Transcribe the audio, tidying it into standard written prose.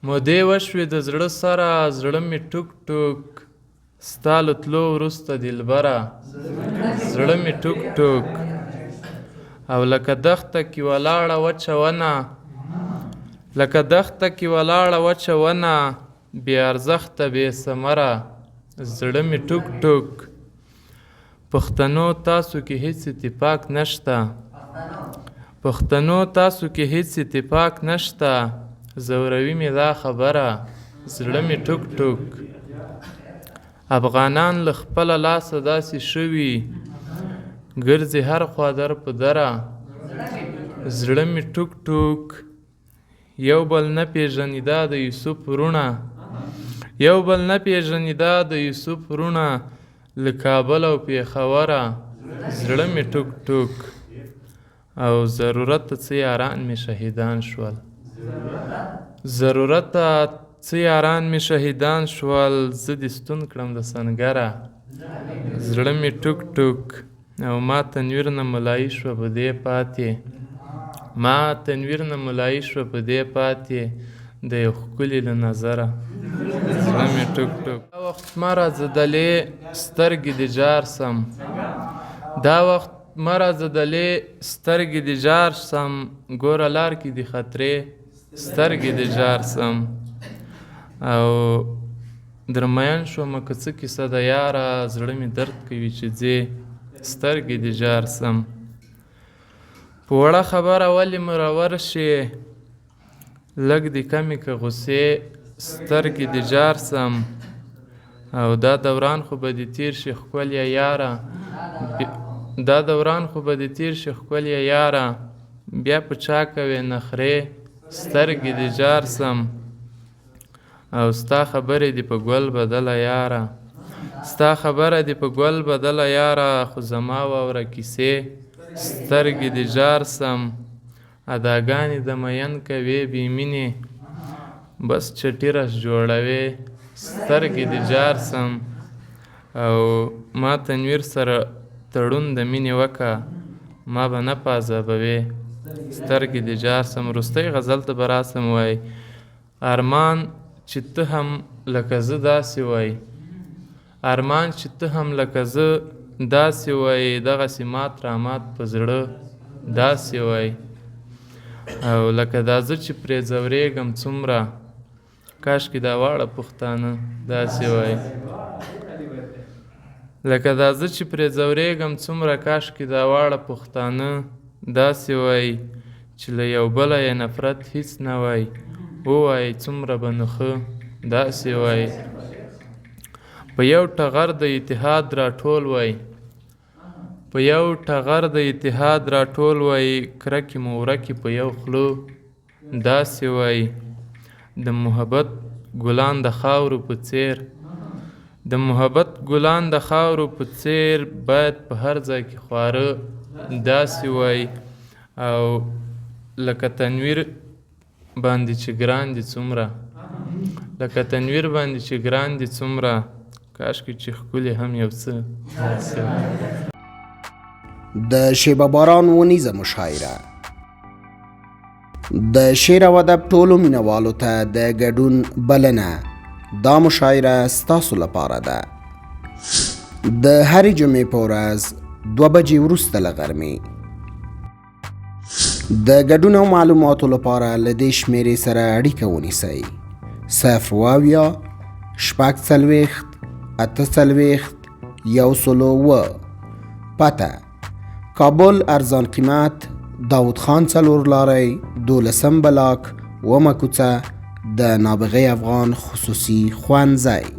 مودې وشوې د زړه سره زړه مې ټوک ټوک ستا له تلو وروسته دلبره زړه مې ټوک ټوک او لکه دښته کې ولاړه وچه ونه لکه دښته کې ولاړه وچه ونه بې ارزښته بې ثمره زړه مې ټوک ټوک پښتنو تاسو کې هیڅ اتفاق نشته پښتنو تاسو کې هیڅ اتفاق نشته زوروي مې دا خبره زړه مې ټوک ټوک افغانان له خپله لاسه داسې شوي ګرځي هر خوا در په دره زړه مې ټوک ټوک یو بل نه پېژني دا د یوسف وروڼه یو بل نه پېژني دا د یوسف وروڼه له کابل او پېښوره زړه مې ټوک ټوک او ضرورته څه یاران مې شهیدان شول ضرورته څه یاران مې شهیدان شول زه دې ستون کړم د سنګره زړه مې ټوک ټوک او ما تنویر نه ملایي شوه په دې پاتې ما تنویر نه ملایي شوه په دې پاتې د یو ښکلي له نظره زړه مې ټوک ټوک دا وخت مه راځدلې سترګې دې جار سم دا وخت مه راځدلې سترګې دې جار سم ګوره لار کې دې خطرې سترګې دې جار سم او درمیان شومه که څه کیسه د یاره زړه مې درد کوي چې ځې سترګې دې جار سم په وړه خبره ولې مرور شي لږ دې کمې که غوسې سترګې دې جار سم او دا دوران خو به دې تیر شي ښکليه یاره دا دوران خو به دې تیر شي ښکليه یاره بیا په چا کوې نخرې سترګې دې جار سم او ستا خبرې دې په ګل بدله یاره ستا خبره دې په ګل بدله یاره خو زما واوره کیسې سترګې دې جار سم اداګانې د مین کوې بې مینې بس چټي رس جوړوې سترګې دې جار سم او ما تنویر سره تړون د مینې وکه ما به نه پازابوې سترګې دې جار سم وروستی غزل ته به راسم وای ارمان چې ته هم لکه زه داسې وای ارمان چې ته هم لکه زه داسې وای دغسې مات رامات په زړه داسې وای او لکه دا زه چې پرې ځورېږم څومره کاشکې دا واړه پښتانه داسې وای لکه دا زه چې پرې ځورېږم څومره کاشکې دا واړه پښتانه داسې وای چې له یو بله یې نفرت هیڅ نه وای ووایي څومره به نو ښه داسې وای په یو ټغر د اتحاد راټول وای په یو ټغر د اتحاد راټول وای کرکې مو ورکې په یو خلو داسې وای د محبت ګلان د خاورو په څیر د محبت ګلان د خاورو په څیر باید په هر ځای کې خواره داسې وای او لکه تنویر باندې چې ګران دي څومره لکه تنویر باندې چې ګران دي څومره کاشکې چې ښکلي هم یو څه داسې وای د شیبه باران ونیزه مشاعره د شعر او ادب ټولو مینوالو ته د ګډون بلنه دا مشاعره ستاسو لپاره ده د هرې جمعې په ورځ 2 بجې وروسته له غرمې د ګډون او معلوماتو لپاره له دې شمېرې سره اړیکه ونیسئ 0 شپږ څلوېښت اته څلوېښت 107 پته کابل ارزان قیمت داود خان څلور لارۍ 12 بلاک 1 کوڅه د نابغه افغان خصوصي ښوونځی